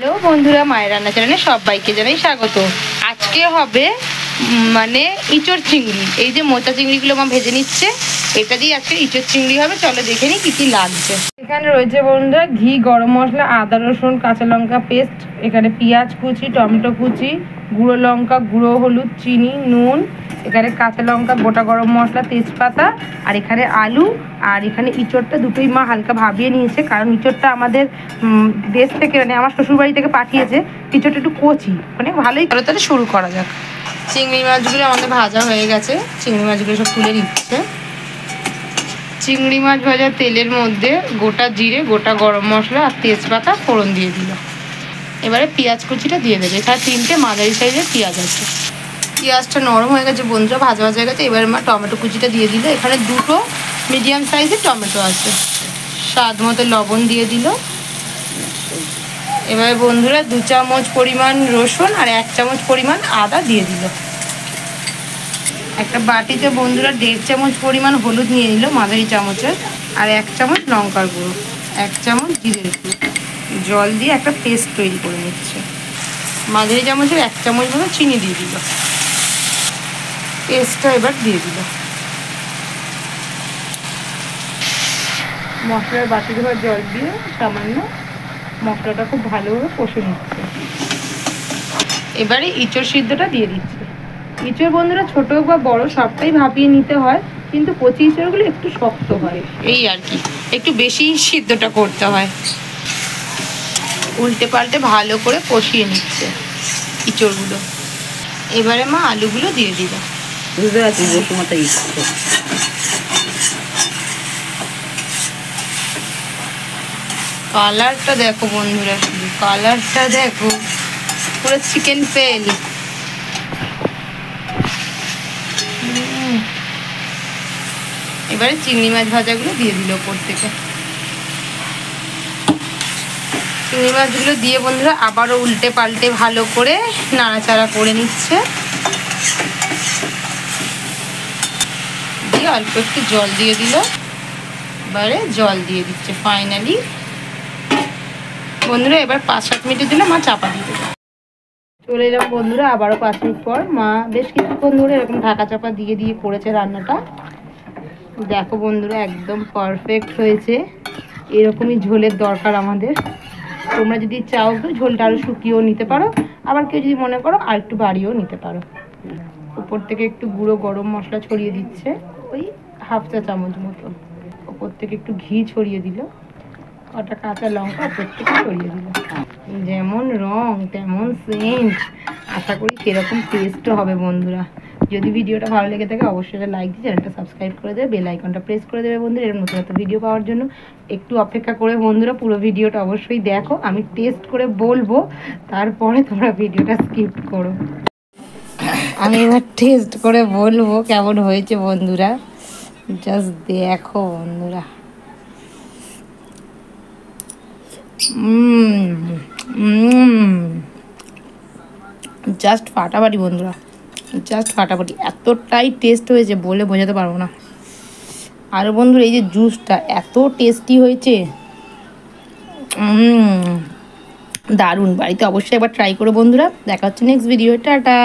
Hello বন্ধুরা, মায়ের রান্না চ্যানেলে সবাইকে জানাই স্বাগত। আজকে হবে মানে ইঁচড় চিংড়ি। এই যে মোচা চিংড়িগুলো মা ভেজে নিচ্ছে, এটা দিয়ে আজকে ইঁচড় চিংড়ি হবে। চলো দেখে নিই কি লাগছে। এখানে রয়েছে বন্ধুরা ঘি, গরম মশলা, আদা রসুন, কাঁচা লঙ্কা পেস্ট, এখানে পেঁয়াজ কুচি, টমেটো কুচি, গুঁড়ো লঙ্কা, গুঁড়ো হলুদ, চিনি, নুন, এখানে কাঁচা লঙ্কা, গোটা গরম মশলা, তেজপাতা, আর এখানে আলু, আর এখানে ইঁচড়টা দুটোই মা হালকা ভাবিয়ে নিয়েছে, কারণ ইঁচড়টা আমাদের দেশ থেকে মানে আমার শ্বশুরবাড়ি থেকে পাঠিয়েছে। ইঁচড়টা একটু কচি, মানে ভালোই। তাহলে শুরু করা যাক। চিংড়ি মাছগুলো আমাদের ভাজা হয়ে গেছে, চিংড়ি মাছগুলো সব তুলে নিচ্ছে। চিংড়ি মাছ ভাজা তেলের মধ্যে গোটা জিরে, গোটা গরম মশলা আর তেজপাতা ফোড়ন দিয়ে দিল। এবারে পেঁয়াজ কুচিটা দিয়ে দেবে। এখানে 3টে মাঝারি সাইজের পেঁয়াজ আছে। পেঁয়াজটা নরম হয়ে গেছে বন্ধুরা, ভাজা ভাজা হয়ে গেছে। এবারে মা টমেটো কুচিটা দিয়ে দিল। এখানে 2টো মিডিয়াম সাইজের টমেটো আছে। স্বাদ মতো লবণ দিয়ে দিল। এবারে বন্ধুরা 2 চামচ পরিমাণ রসুন আর 1 চামচ পরিমাণ আদা দিয়ে দিল। একটা বাটিতে বন্ধুরা 1.5 চামচ পরিমাণ হলুদ নিয়ে নিল মাঝারি চামচের, আর 1 চামচ লঙ্কার গুঁড়ো, 1 চামচ জিরের গুঁড়ো, জল দিয়ে একটা পেস্ট তৈরি করে নিচ্ছে। মাঝারি চামচের 1 চামচ মতো চিনি দিয়ে দিল। পেস্টটা এবার দিয়ে দিল। মশলার বাটি ধোয়া জল দিয়ে সামান্য মশলাটা খুব ভালোভাবে কষে নিচ্ছে। এবারে ইঁচড় সিদ্ধটা দিয়ে দিচ্ছে। ইঁচড় বন্ধুরা ছোট বা বড় সবটাই ভাপিয়ে নিতে হয়, কিন্তু কচি ইঁচড়গুলো একটু শক্ত হয়, এই আর কি, একটু বেশি সিদ্ধটা করতে হয়। উল্টে পাল্টে ভালো করে কষিয়ে নিচ্ছে ইঁচড়গুলো। এবারে মা আলুগুলো দিয়ে দিল। কালারটা দেখো বন্ধুরা, শুধু কালারটা দেখো, পুরো চিকেন ফেল। এবারে চিংড়ি মাছ ভাজাগুলো দিয়ে দিল ওপর থেকে। চিংড়ি মাছগুলো দিয়ে বন্ধুরা আবারও উল্টে পাল্টে ভালো করে নাড়াচাড়া করে নিচ্ছে। দিয়ে অল্প একটু জল দিয়ে দিল। এবারে জল দিয়ে দিচ্ছে ফাইনালি বন্ধুরা। এবার 5-7 মিনিটের জন্য মা চাপা দিয়ে দেবে। চলে এলাম বন্ধুরা আবারও 5 মিনিট পর। মা বেশ কিছুক্ষণ ধরে এরকম ঢাকা চাপা দিয়ে দিয়ে করেছে রান্নাটা। দেখো বন্ধুরা একদম পারফেক্ট হয়েছে। এরকমই ঝোলের দরকার আমাদের। তোমরা যদি চাও তো ঝোলটা আরও শুকিয়েও নিতে পারো, আবার কেউ যদি মনে করো আর একটু বাড়িয়েও নিতে পারো। উপর থেকে একটু গুঁড়ো গরম মশলা ছড়িয়ে দিচ্ছে, ওই 1/2 চা চামচ মতো। ওপর থেকে একটু ঘি ছড়িয়ে দিল, কটা কাঁচা লঙ্কা ওপর থেকে ছড়িয়ে দিল। যেমন রং তেমন সেন্ট, আশা করি সেরকম টেস্টও হবে বন্ধুরা। যদি ভিডিওটা ভালো লেগে থাকে অবশ্যই লাইক দিয়ে চ্যানেলটা সাবস্ক্রাইব করে দেবে, বেল আইকনটা প্রেস করে দেবে বন্ধুরা। এরকম নতুন নতুন ভিডিও পাওয়ার জন্য একটু অপেক্ষা করে বন্ধুরা পুরো ভিডিওটা অবশ্যই দেখো। আমি টেস্ট করে বলবো, তারপরে তোমরা ভিডিওটা স্কিপ করো। আমি এবার টেস্ট করে বলবো কেমন হয়েছে বন্ধুরা। জাস্ট দেখো বন্ধুরা। জাস্ট ফাটাফাটি বন্ধুরা, জাস্ট ফাটাফাটি। এতটাই টেস্ট হয়েছে বলে বোঝাতে পারবো না। আর বন্ধুরা এই যে জুসটা এত টেস্টি হয়েছে, দারুণ। বাড়িতে অবশ্যই একবার ট্রাই করো বন্ধুরা। দেখা হচ্ছে নেক্সট ভিডিও। টাটা।